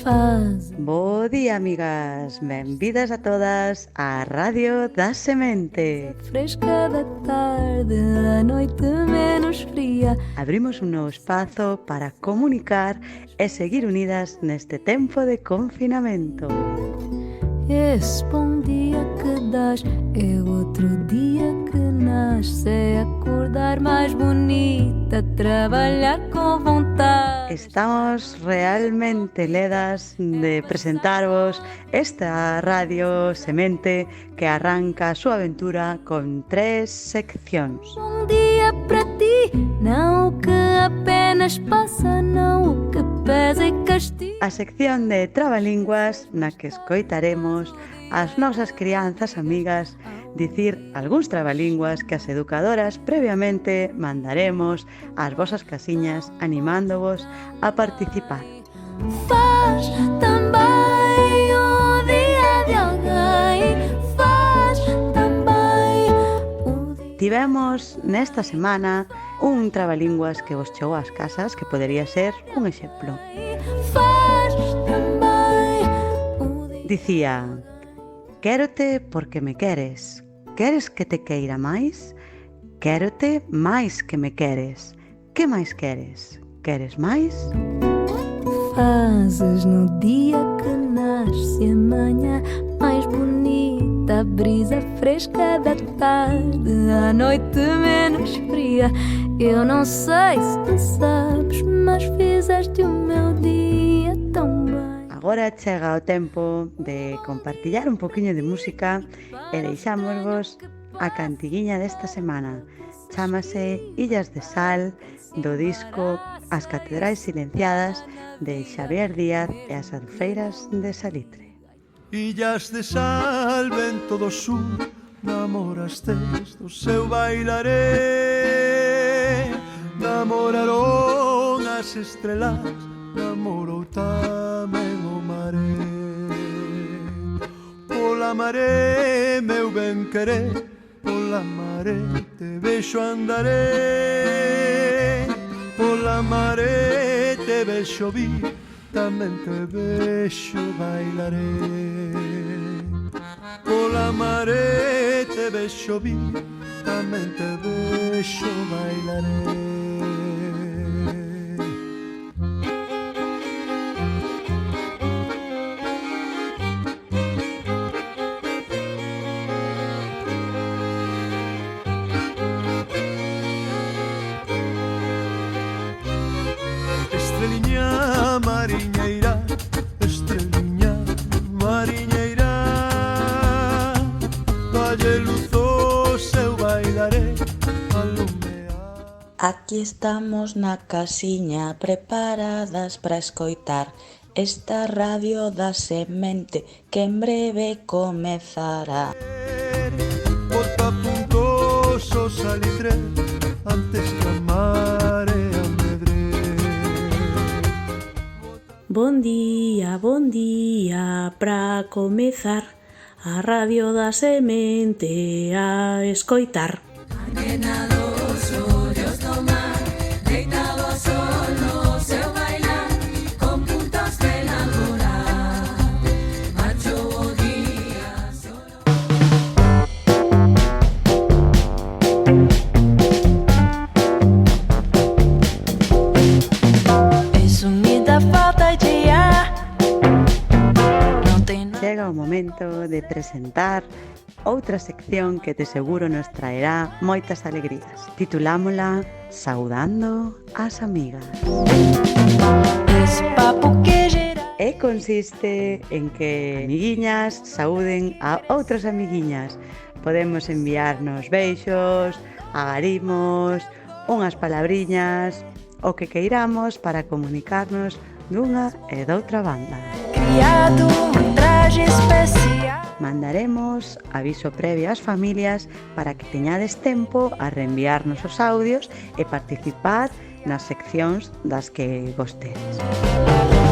Bo día, amigas, benvidas a todas á Radio da Semente. Fresca da tarde, a noite menos fría. Abrimos un novo espazo para comunicar e seguir unidas neste tempo de confinamento. Esse bom dia que dás é outro dia que nasce. É acordar mais bonita, trabalhar com vontade. Estamos realmente ledas de presentarvos esta Radio Semente que arranca a súa aventura con 3 seccións. Um dia para ti, não o que apenas passa, não o que pesa e castiga. A sección de Trabalinguas na que escoitaremos as nosas crianzas amigas dicir algúns trabalinguas que as educadoras previamente mandaremos ás vosas casiñas animándovos a participar. Faz também o dia de alguém. Faz também o dia. Tivemos nesta semana un trabalinguas que vos chegou ás casas que podería ser un exemplo. Faz também o dia. Dicía: quérote porque me queres. Queres que te queira máis? Quérote máis que me queres. Que máis queres? Queres máis? Fazes no dia que nasce a manhã mais bonita, a brisa fresca da tarde, a noite menos fria. Eu não sei se tu sabes, mas fizeste o meu dia tão bem. Agora chega o tempo de compartillar un poquinho de música e deixámosvos a cantiguiña desta semana. Chámase Illas de Sal, do disco As Catedrais Silenciadas de Xavier Díaz e as Albufeiras de Salitre. Illas de sal, vento do sur, namorastes do seu bailaré. Namoraron as estrelas, namorou tamén o maré. Pola maré, meu ben querer, pola maré te vexo andaré. Pola maré te vexo vir, tamén te vexo bailaré. Pola maré te vexo vir, tamén te vexo bailaré. Estreliña mariñeira, estreliña mariñeira, dalle luz ao seu bailaré, alumear. Aquí estamos na casiña preparadas para escoitar esta Radio da Semente que en breve comezará. Bota puntos o salitre antes que a marea medre. Bon día, pra comezar a Radio da Semente a escoitar. Chega o momento de presentar outra sección que te seguro nos traerá moitas alegrías. Titulámola Saudando as amigas. E consiste en que amiguiñas saúden a outras amiguiñas. Podemos enviarnos beixos, agarimos, unhas palabriñas, o que queiramos para comunicarnos dunha e doutra banda. Criado um traje especial. Mandaremos aviso previo ás familias para que teñades tempo a reenviarnos os audios e participar nas seccións das que gostedes.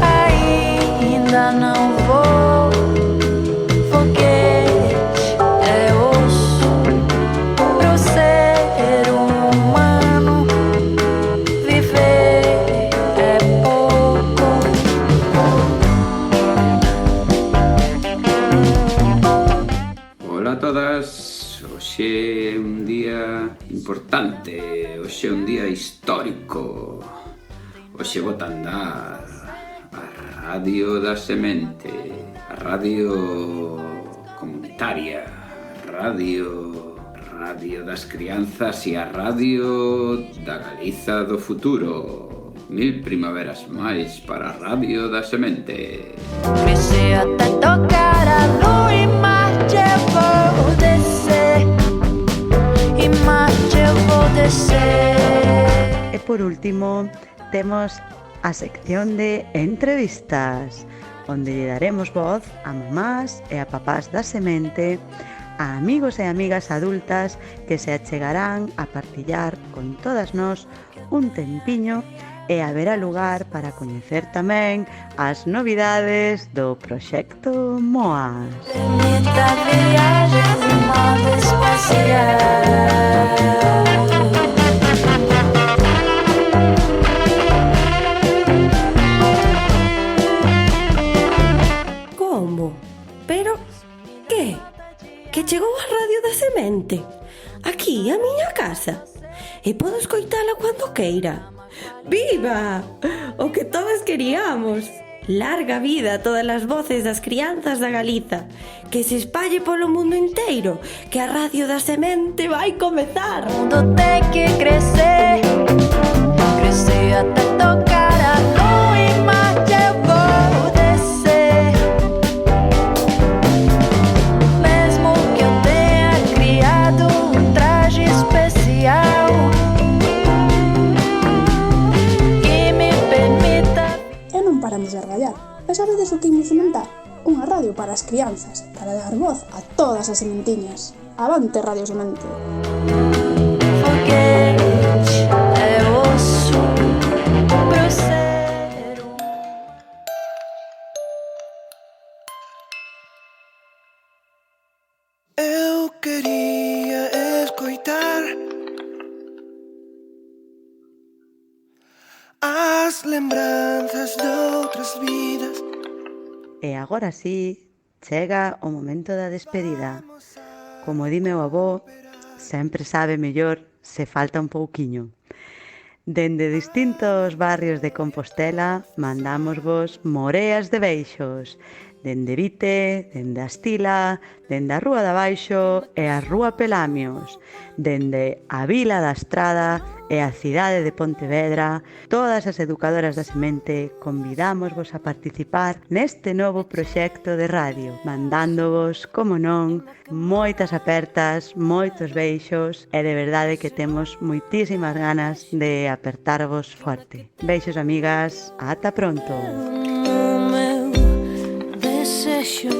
Ainda não vou foguete, é osso pro ser humano. Viver é pouco. semente, hoxe é un día histórico. Hoxe bota a andar a Radio da Semente, a radio comunitaria, radio das crianzas e a radio da Galiza do futuro. 1000 primaveras máis para a Radio da Semente. Crescer até tocar a lua e Marte eu vou descer. E Marte eu vou descer. E por último, temos a sección de entrevistas, onde lle daremos voz a mamás e a papás da Semente, a amigos e amigas adultas que se achegarán a partillar con todas nós un tempiño e haberá lugar para coñecer tamén as novidades do proxecto MOAS. Bendita viagem de nave espacial. Como? Pero, que? Que chegou a Radio da Semente? Aquí, a miña casa? E podo escoitala cando queira? Viva! O que todos queríamos! Larga vida a todas as voces das crianzas da Galiza. Que se espalle polo mundo inteiro, que a Radio da Semente vai comezar. O mundo tem que crescer, crescer até tocar a lua e Marte eu vou descer. Mesmo que eu tenha criado um traje especial que me permita. E non paramos de rallar. E sabedes o que imos inventar? Unha radio para as crianzas, para dar voz a todas as sementiñas. Avante Radio Semente! Foguete é osso grosseiro. Eu quería escoitar as lembranzas de outras vidas. E agora sí, chega o momento da despedida. Como di meu avó, sempre sabe mellor se falta un pouquiño. Dende distintos barrios de Compostela mandámosvos moreas de beixos. Dende Vite, dende Astila, dende a Rúa de Abaixo e a Rúa Pelamios. Dende a Vila da Estrada e a cidade de Pontevedra, todas as educadoras da Semente convidámosvos a participar neste novo proxecto de radio, mandándovos, como non, moitas apertas, moitos beixos e de verdade que temos moitísimas ganas de apertarvos forte. Beixos, amigas, ata pronto! O meu desejo,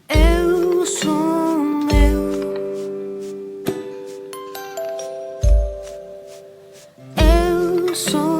eu sou meu, eu sou